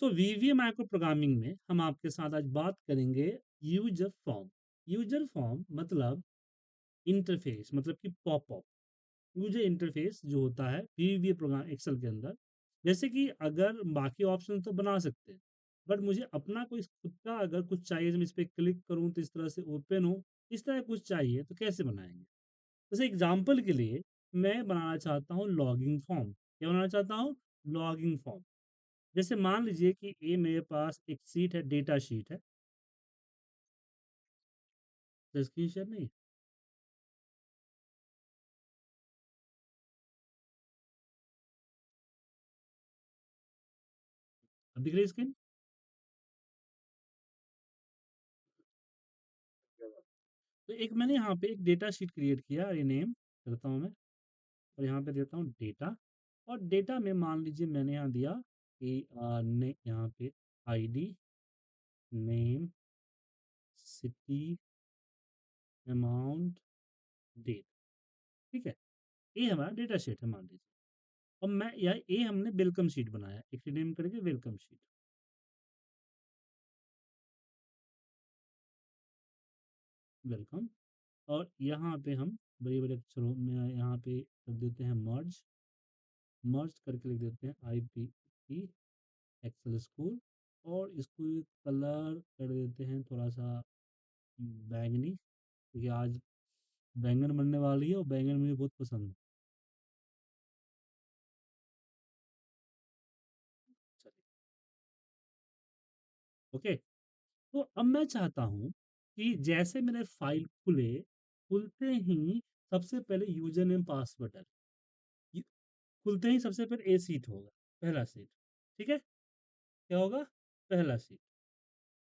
सो वीवीए micro programming में हम आपके साथ आज बात करेंगे यूजर फॉर्म। यूजर फॉर्म मतलब इंटरफेस, मतलब कि पॉपअप। यूजर इंटरफेस जो होता है वीवीए प्रोग्राम एक्सेल के अंदर, जैसे कि अगर बाकी ऑप्शन तो बना सकते हैं, बट मुझे अपना कोई खुद का अगर कुछ चाहिए, जब इस पर क्लिक करूं तो इस तरह से ओपन हो, इस तरह कुछ चाहिए तो कैसे बनाएंगे। जैसे एग्जाम्पल के लिए मैं बनाना चाहता हूँ लॉगिंग फॉर्म। क्या बनाना चाहता हूँ? Logging form. जैसे मान लीजिए कि ये मेरे पास एक सीट है, डेटा शीट है। तो स्क्रीन शेयर नहीं, अब दिख रही स्क्रीन? तो एक मैंने यहाँ पे एक डेटा शीट क्रिएट किया, रीनेम करता हूँ मैं, और यहाँ पे देता हूँ डेटा। और डेटा में मान लीजिए मैंने यहाँ दिया कि यहाँ पे ID, name, city, amount, date. ठीक है, ये हमारा डेटा शीट है मान लीजिए। अब मैं ये हमने वेलकम शीट बनाया, एक रीनेम करके वेलकम शीट, वेलकम। और यहाँ पे हम बड़े बड़े अक्षरों में यहाँ पे कर देते हैं मर्ज, मर्ज करके लिख देते हैं I P E excel school. और इसको कलर कर देते हैं थोड़ा सा बैंगनी, क्योंकि आज बैंगन बनने वाली है और बैंगन मुझे बहुत पसंद है। चलिए, ओके। तो अब मैं चाहता हूँ कि जैसे मेरे फाइल खुलते ही सबसे पहले यूजर नेम पासवर्ड डालें। खुलते ही सबसे पहले ए सीट होगा, पहला सीट। ठीक है, क्या होगा? पहला सीट।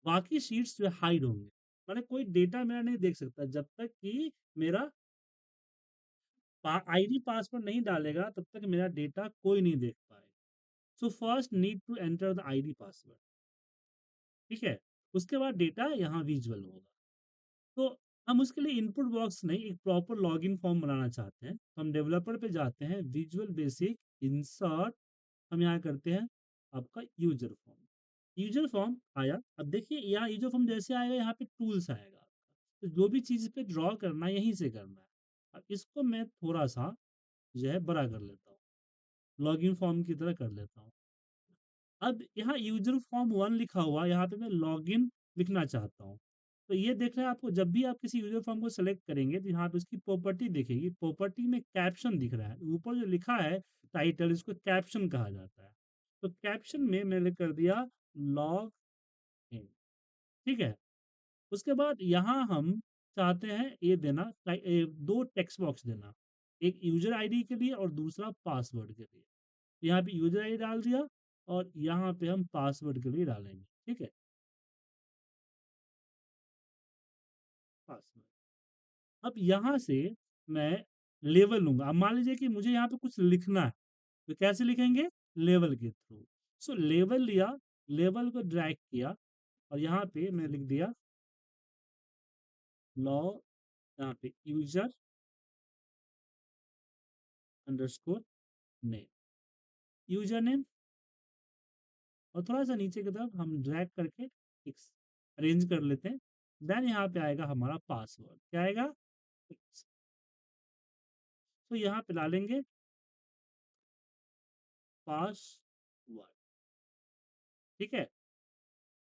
बाकी शीट्स जो हाइड होंगे, मैंने कोई डेटा मेरा नहीं देख सकता जब तक कि मेरा आईडी पासवर्ड नहीं डालेगा, तब तक मेरा डेटा कोई नहीं देख पाएगा। So first need to enter the ID password. ठीक है, उसके बाद डेटा यहाँ विजुअल होगा। तो हम उसके लिए इनपुट बॉक्स नहीं, एक प्रॉपर लॉगिन फॉर्म बनाना चाहते हैं, तो हम डेवलपर पे जाते हैं, विजुअल बेसिक, इंसर्ट, हम यहाँ करते हैं आपका यूजर फॉर्म। यूजर फॉर्म आया, अब देखिए यहाँ यूजर फॉर्म जैसे आएगा यहाँ पे टूल्स आएगा, तो जो भी चीज पे ड्रॉ करना है यहीं से करना है। अब इसको मैं थोड़ा सा जो है बड़ा कर लेता हूँ, लॉगिन फॉर्म की तरह कर लेता हूँ। अब यहाँ यूजर फॉर्म 1 लिखा हुआ, यहाँ पे मैं लॉगिन लिखना चाहता हूँ। तो ये देख रहे हैं आपको, जब भी आप किसी यूजर फॉर्म को सेलेक्ट करेंगे तो यहाँ पे उसकी प्रॉपर्टी दिखेगी, प्रॉपर्टी में कैप्शन दिख रहा है, ऊपर जो लिखा है टाइटल, इसको कैप्शन कहा जाता है। तो कैप्शन में मैंने कर दिया लॉग इन। ठीक है, उसके बाद यहाँ हम चाहते हैं ये देना, दो टेक्स्ट बॉक्स देना, एक यूजर आईडी के लिए और दूसरा पासवर्ड के लिए। यहाँ पे यूजर आईडी डाल दिया और यहाँ पे हम पासवर्ड के लिए डालेंगे। ठीक है, पासवर्ड। अब यहाँ से मैं लेवल लूंगा। अब मान लीजिए कि मुझे यहाँ पे कुछ लिखना है, तो कैसे लिखेंगे? लेवल के थ्रू। सो लेवल लिया, लेवल को ड्रैग किया और यहाँ पे मैं लिख दिया लॉ, यहाँ पे user underscore name, user name. और थोड़ा सा नीचे की तरफ हम ड्रैग करके एक अरेंज कर लेते हैं। देन यहाँ पे आएगा हमारा पासवर्ड, क्या आएगा? तो यहाँ पे डालेंगे पासवर्ड। ठीक है,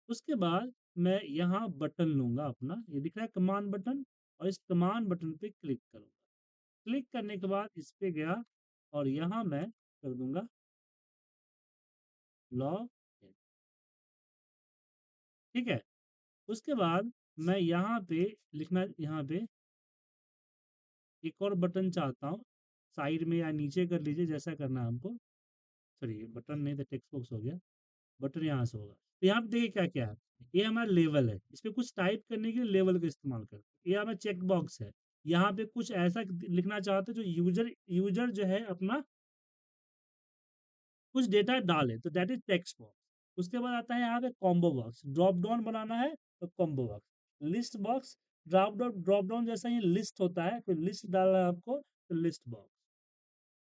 उसके बाद मैं यहाँ बटन लूंगा अपना, ये दिख रहा है कमांड बटन, और इस कमांड बटन पे क्लिक करूंगा। क्लिक करने के बाद इस पे गया और यहाँ मैं कर दूंगा लॉग इन। ठीक है, उसके बाद मैं यहाँ पे लिखना, यहाँ पे एक और बटन चाहता हूँ, साइड में या नीचे कर लीजिए जैसा करना है हमको। सॉरी, बटन नहीं तो टेक्स्ट बॉक्स हो गया, बटन यहाँ से होगा। तो यहाँ पे देखिए क्या क्या है, ये हमारा लेवल है, इस पे कुछ टाइप करने के लिए लेवल का इस्तेमाल करते हैं। ये हमारा चेक बॉक्स है, यहाँ पे कुछ ऐसा लिखना चाहते हैं जो यूजर यूजर जो है अपना कुछ डेटा डाले, तो दैट इज टेक्स्ट बॉक्स। उसके बाद आता है यहाँ पे कॉम्बो बॉक्स, ड्रॉप डाउन बनाना है तो combo box. List box, drop down जैसा ही लिस्ट होता है, फिर लिस्ट डालना है आपको तो लिस्ट बॉक्स।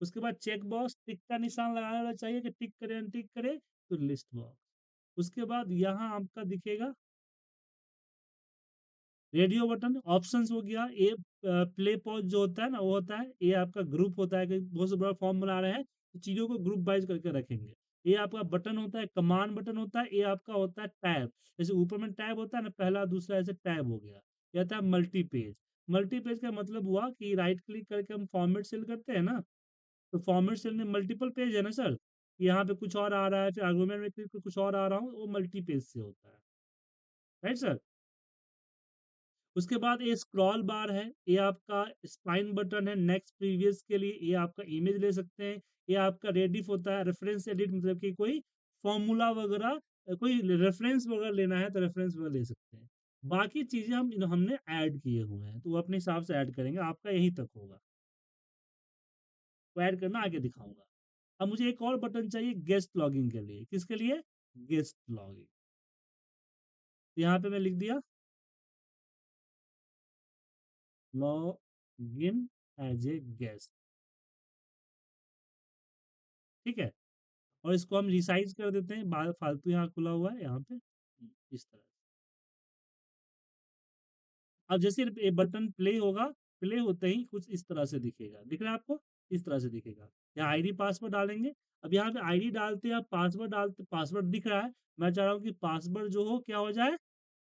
उसके बाद चेक बॉक्स, टिक का निशान लगाना चाहिए कि टिक करे अनटिक करे, तो लिस्ट बॉक्स। उसके बाद यहाँ आपका दिखेगा रेडियो बटन। ऑप्शंस हो गया, ए प्ले पॉज जो होता है ना वो होता है, ये आपका ग्रुप होता है कि बहुत से बड़ा फॉर्म बना रहे हैं तो चीज़ों को ग्रुप वाइज करके रखेंगे। ये आपका बटन होता है, कमांड बटन होता है, ये आपका होता है टैब। जैसे ऊपर में टैब होता है ना, पहला दूसरा ऐसे टैब हो गया। ये आता है मल्टी पेज। मल्टी पेज का मतलब हुआ कि राइट क्लिक करके हम फॉर्मेट सेल करते हैं ना, तो फॉर्मेट सेल में मल्टीपल पेज है ना सर, यहाँ पे कुछ और आ रहा है, फिर आर्गुमेंट में क्लिक कुछ और आ रहा हूँ, वो मल्टी पेज से होता है। Right sir. उसके बाद ये स्क्रॉल बार है, ये आपका स्पाइन बटन है नेक्स्ट प्रीवियस के लिए, ये आपका इमेज ले सकते हैं। ये आपका रेडिफ होता है, रेफरेंस एडिट, मतलब कि कोई फॉर्मूला वगैरह, कोई रेफरेंस वगैरह लेना है तो रेफरेंस वगैरह ले सकते हैं। बाकी चीजें हमने ऐड किए हुए हैं, तो वो अपने हिसाब से ऐड करेंगे, आपका यहीं तक होगा। वो ऐड करना आगे दिखाऊंगा। अब मुझे एक और बटन चाहिए गेस्ट लॉगिंग के लिए। किसके लिए? Guest logging. यहाँ पे मैं लिख दिया log in as a guest. ठीक है, और इसको हम रिसाइज कर देते हैं, फालतू यहाँ खुला हुआ है यहाँ पे, इस तरह से। अब जैसे ये बटन प्ले होगा, प्ले होते ही कुछ इस तरह से दिखेगा, दिख रहा है आपको? इस तरह से दिखेगा। यहाँ आईडी पासवर्ड डालेंगे। अब यहाँ पे आईडी डालते हैं, पासवर्ड डालते, पासवर्ड दिख रहा है। मैं चाह रहा हूँ कि पासवर्ड जो हो क्या हो जाए,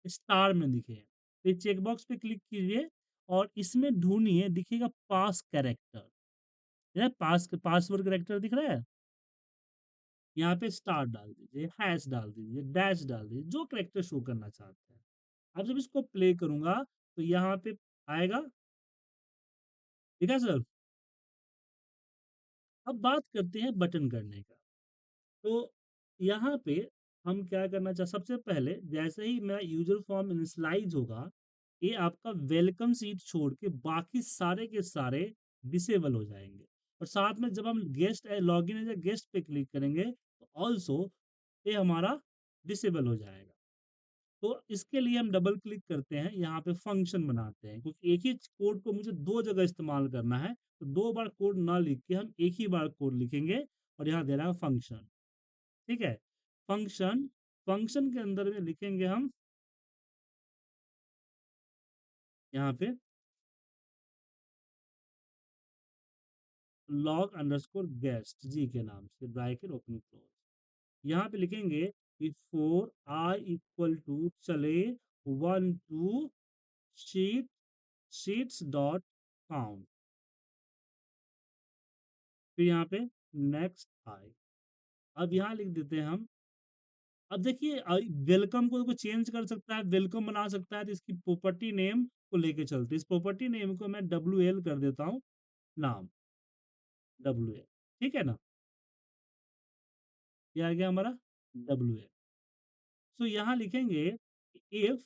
स्टार में दिखे। तो चेक बॉक्स पे क्लिक कीजिए और इसमें ढूंढिए, दिखेगा पास कैरेक्टर। पास पासवर्ड कैरेक्टर दिख रहा है, यहाँ पे स्टार डाल दीजिए, हैश डाल दीजिए, डैश डाल दीजिए, जो कैरेक्टर शो करना चाहते हैं। अब जब इसको प्ले करूंगा तो यहाँ पे आएगा। ठीक है सर। अब बात करते हैं बटन करने का। तो यहाँ पे हम क्या करना चाह, सबसे पहले जैसे ही मेरा यूजर फॉर्म इनिशियलाइज होगा, ये आपका वेलकम सीट छोड़ के बाकी सारे के सारे डिसेबल हो जाएंगे। और साथ में जब हम guest login as a guest पे क्लिक करेंगे तो ऑल्सो ये हमारा डिसेबल हो जाएगा। तो इसके लिए हम डबल क्लिक करते हैं, यहाँ पे फंक्शन बनाते हैं, क्योंकि एक ही कोड को मुझे दो जगह इस्तेमाल करना है, तो दो बार कोड ना लिख के हम एक ही बार कोड लिखेंगे। और यहाँ दे रहा है फंक्शन। ठीक है, फंक्शन। फंक्शन के अंदर में लिखेंगे हम यहाँ पे लॉग अंडरस्कोर गेस्ट जी के नाम से, ब्रैकेट ओपन क्लोज। यहाँ पे लिखेंगे कि फोर आई इक्वल टू चले 1 2 शीट शीट्स डॉट काउंट। फिर यहाँ पे नेक्स्ट आई। अब यहाँ लिख देते हैं हम। अब देखिए वेलकम को चेंज कर सकता है, वेलकम बना सकता है, तो इसकी प्रॉपर्टी नेम को लेके चलते, इस प्रॉपर्टी नेम को मैं WL कर देता हूँ नाम, WL। ठीक है ना, ये आ गया हमारा WL। सो यहाँ लिखेंगे if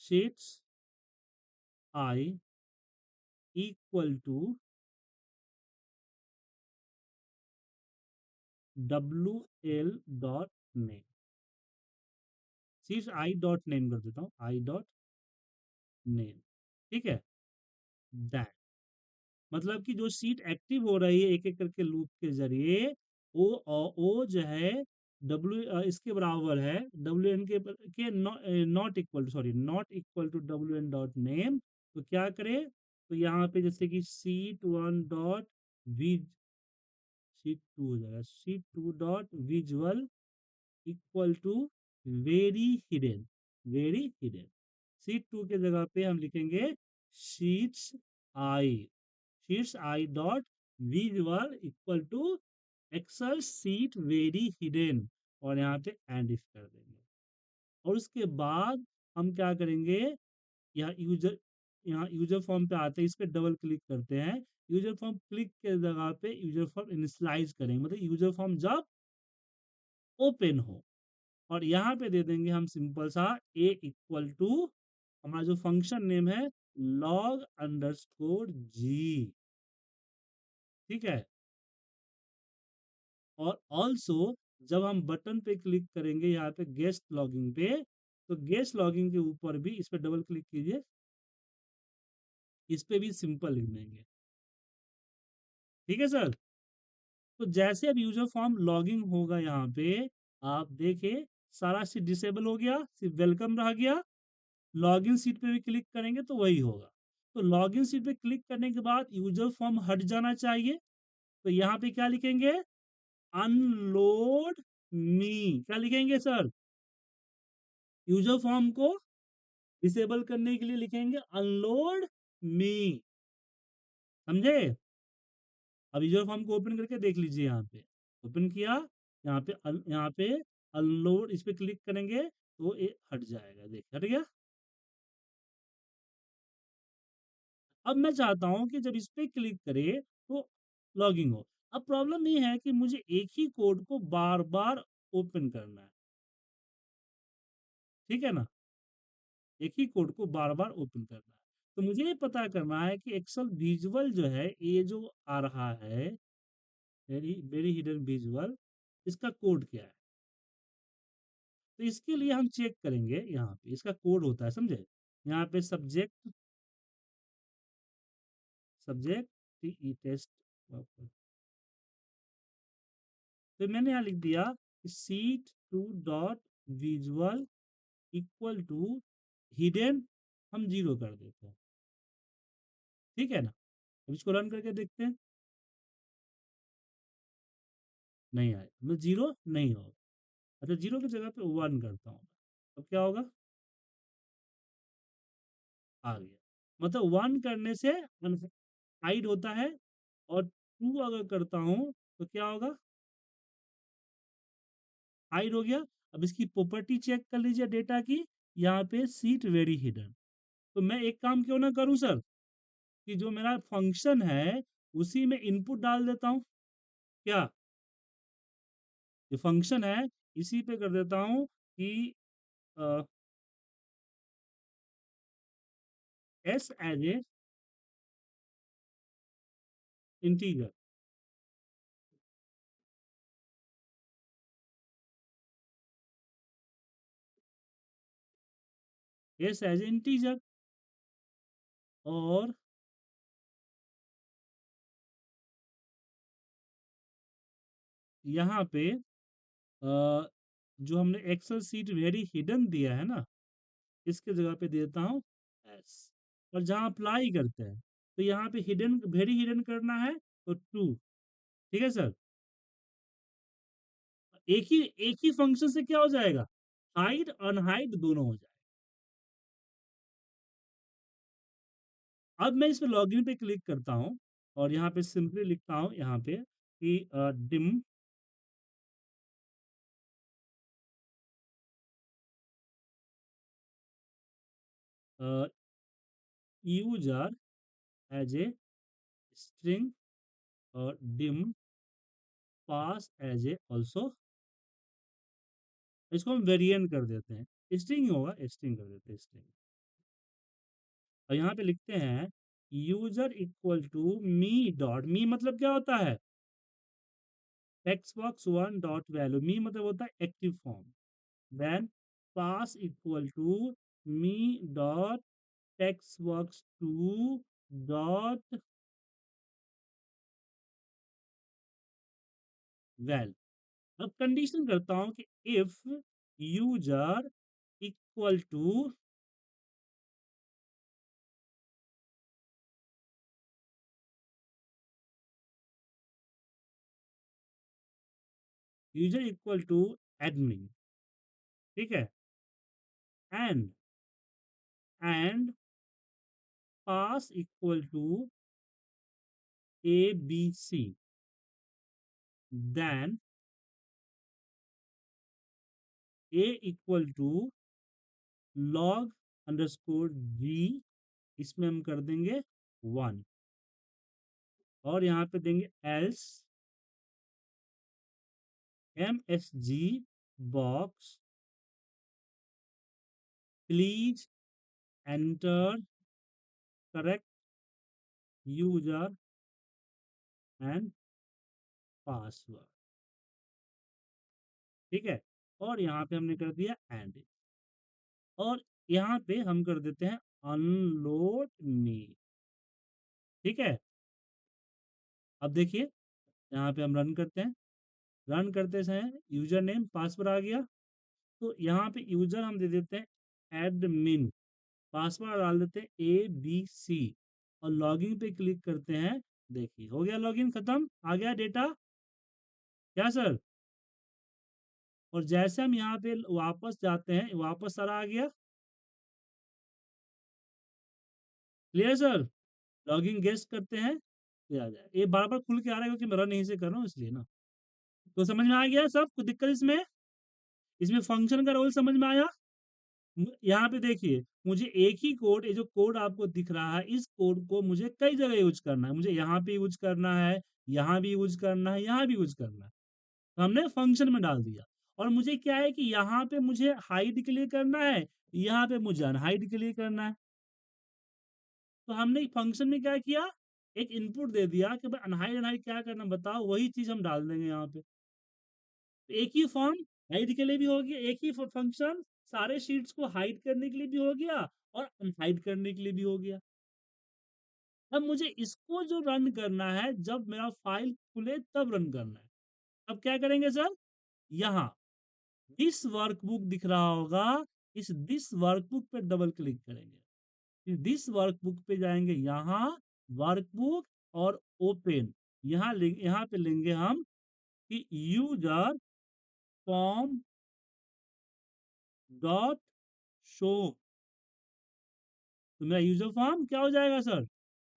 sheets I equal to WL dot name. Sheets I dot name कर देता हूँ, आई डॉट नेम। ठीक है, दैट मतलब कि जो सीट एक्टिव हो रही है एक एक करके लूप के जरिए, वो जो है डब्ल्यू इसके बराबर है, WN के not equal, sorry not equal to WN dot name. तो क्या करे, तो यहाँ पे जैसे कि शीट 1 डॉट विज, शीट 2 हो जाएगा, sheet 2 dot visual equal to very hidden, very hidden. Sheet 2 के जगह पे हम लिखेंगे sheets I, sheets I dot visual equal to excel sheet very hidden, और यहाँ पे एंड इफ कर देंगे। और उसके बाद हम क्या करेंगे, यहाँ यूजर फॉर्म पे आते हैं, इस पे डबल क्लिक करते हैं। यूजर फॉर्म क्लिक के जगह पे यूजर फॉर्म इनिशियलाइज करेंगे, मतलब यूजर फॉर्म जब ओपन हो। और यहाँ पे दे देंगे हम सिंपल सा ए इक्वल टू हमारा जो फंक्शन नेम है लॉग अंडरस्कोर जी। ठीक है, और ऑल्सो जब हम बटन पे क्लिक करेंगे यहाँ पे गेस्ट लॉगिंग पे, तो गेस्ट लॉगिंग के ऊपर भी इस पे डबल क्लिक कीजिए, इस पे भी सिंपल लिख देंगे ठीक है सर। तो जैसे अब यूजर फॉर्म लॉगिंग होगा यहाँ पे, आप देखिए सारा सीट डिसेबल हो गया, सिर्फ वेलकम रह गया। लॉगिन सीट पे भी क्लिक करेंगे तो वही होगा। तो लॉगिन सीट पे क्लिक करने के बाद यूजर फॉर्म हट जाना चाहिए। तो यहाँ पे क्या लिखेंगे? अनलोड मी। क्या लिखेंगे सर? यूजर फॉर्म को डिसेबल करने के लिए लिखेंगे अनलोड मी। समझे? अब यूजर फॉर्म को ओपन करके देख लीजिए, यहाँ पे ओपन किया, यहाँ पे अनलोड, इस पे क्लिक करेंगे तो ये हट जाएगा। देख हट गया। अब मैं चाहता हूं कि जब इस पे क्लिक करे तो लॉगिंग हो। अब प्रॉब्लम ये है कि मुझे एक ही कोड को बार बार ओपन करना है, ठीक है ना? एक ही कोड को बार बार ओपन करना है। तो मुझे ये पता करना है कि एक्सेल विजुअल जो है, ये जो आ रहा है, वेरी वेरी हिडन विजुअल, इसका कोड क्या है। तो इसके लिए हम चेक करेंगे, यहाँ पे इसका कोड होता है, समझे? यहाँ पे सब्जेक्ट, सब्जेक्ट टी टेस्ट। तो मैंने यहाँ लिख दिया sheet two dot visual equal to hidden, हम जीरो कर देते हैं, ठीक है ना? अब इसको रन करके देखते हैं। नहीं आया, मतलब जीरो नहीं होगा। अच्छा, जीरो की जगह पे वन करता हूँ, अब क्या होगा? आ गया। मतलब वन करने से हाइड होता है, और टू अगर करता हूँ तो क्या होगा? हाइड हो गया। अब इसकी प्रॉपर्टी चेक कर लीजिए डेटा की, यहाँ पे सीट वेरी हिडन। तो मैं एक काम क्यों ना करूं सर, कि जो मेरा फंक्शन है उसी में इनपुट डाल देता हूं। क्या? ये फंक्शन है, इसी पे कर देता हूं कि S as a integer. S as a integer. और यहाँ पे जो हमने एक्सेल सीट वेरी हिडन दिया है ना, इसके जगह पे देता हूँ एस। और जहाँ अप्लाई करते हैं तो यहाँ पे हिडन वेरी हिडन करना है तो टू। ठीक है सर? एक ही फंक्शन से क्या हो जाएगा? हाइड अनहाइड दोनों हो जाएगा। अब मैं इस पे लॉगिन पे क्लिक करता हूँ, और यहाँ पे सिंपली लिखता हूँ यहाँ पे कि dim user as a string, और dim pass as a also. इसको हम वेरिएंट कर देते हैं, स्ट्रिंग होगा, स्ट्रिंग कर देते हैं स्ट्रिंग। और यहाँ पे लिखते हैं user equal to me dot, me मतलब क्या होता है? Text box one dot value, me मतलब होता है active form. Then pass equal to me dot text box two dot val. अब कंडीशन करता हूं कि if user equal to, user equal to admin, ठीक है, and and pass equal to A B C, then A equal to log underscore G, इसमें हम कर देंगे वन। और यहाँ पे देंगे else M S G box please enter correct user and password, ठीक है। और यहाँ पे हमने कर दिया एंड, और यहाँ पे हम कर देते हैं अनलोड मी, ठीक है। अब देखिए, यहाँ पे हम रन करते हैं। रन करते समय यूजर नेम पासवर्ड आ गया, तो यहाँ पे यूजर हम दे देते हैं एडमिन, पासवर्ड डाल देते हैं ABC और लॉगिन पे क्लिक करते हैं। देखिए हो गया लॉगिन, खत्म, आ गया डेटा। क्या सर? और जैसे हम यहाँ पे वापस जाते हैं, वापस सारा आ गया। Clear sir? लॉगिन गेस्ट करते हैं, ये आ जाए। ये बार बार खुल के आ रहा है क्योंकि मैं रन यहीं से कर रहा हूँ इसलिए ना। तो समझ में आ गया सब? कोई दिक्कत इसमें? इसमें फंक्शन का रोल समझ में आया? यहाँ पे देखिए, मुझे एक ही कोड, ये जो कोड आपको दिख रहा है, इस कोड को मुझे कई जगह यूज करना है। मुझे यहाँ पे यूज करना है, यहाँ भी यूज करना है, यहाँ भी यूज करना है। तो हमने फंक्शन में डाल दिया। और मुझे क्या है कि यहाँ पे मुझे हाइड के लिए करना है, यहाँ पे मुझे अनहाइड के लिए करना है। तो हमने फंक्शन में क्या किया, एक इनपुट दे दिया कि भाई अनहाइड अनहाइड क्या करना बताओ, वही चीज हम डाल देंगे यहाँ पे। तो एक ही फॉर्म हाइड के लिए भी हो गया, एक ही फंक्शन सारे शीट्स को हाइड करने के लिए भी हो गया और अनहाइड करने के लिए भी हो गया। अब मुझे इसको जो रन करना है, जब मेरा फाइल खुले तब रन करना है। अब क्या करेंगे सर? यहाँ दिस वर्कबुक दिख रहा होगा, इस दिस वर्कबुक पे डबल क्लिक करेंगे। फिर दिस वर्कबुक पे जाएंगे, यहाँ वर्कबुक और ओपन, यहाँ पे लेंगे हम कि यूजर फॉर्म डॉट शो। तो मेरा यूजर फॉर्म क्या हो जाएगा सर?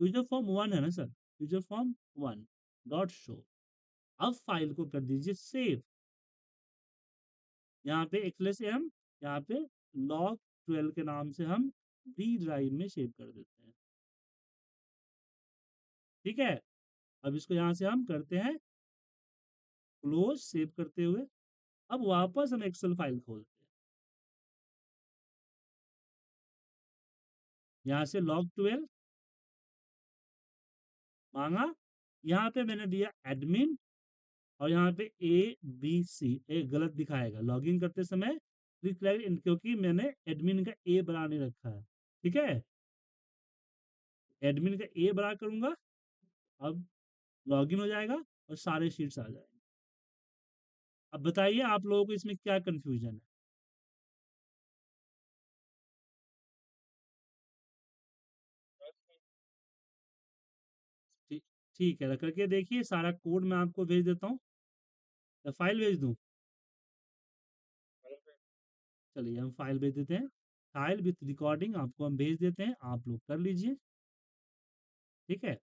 यूजर फॉर्म 1 है ना sir, user form 1 dot show. अब फाइल को कर दीजिए सेव। यहाँ पे एक्सएल से हम यहाँ पे log 12 के नाम से हम डी ड्राइव में सेव कर देते हैं। ठीक है, अब इसको यहाँ से हम करते हैं क्लोज, सेव करते हुए। अब वापस हम एक्सेल फाइल खोलते हैं, यहाँ से log 12 मांगा, यहाँ पे मैंने दिया एडमिन और यहाँ पे ABC, ए गलत दिखाएगा लॉगिन करते समय, क्योंकि मैंने एडमिन का ए बना नहीं रखा है। ठीक है, एडमिन का ए बना करूंगा। अब लॉगिन हो जाएगा और सारे शीट्स आ जाएंगे। अब बताइए आप लोगों को इसमें क्या कंफ्यूजन है? ठीक, ठीक है, करके देखिए, सारा कोड मैं आपको भेज देता हूँ, या फाइल भेज दूँ? चलिए हम फाइल भेज देते हैं, फाइल विथ रिकॉर्डिंग आपको हम भेज देते हैं, आप लोग कर लीजिए। ठीक है।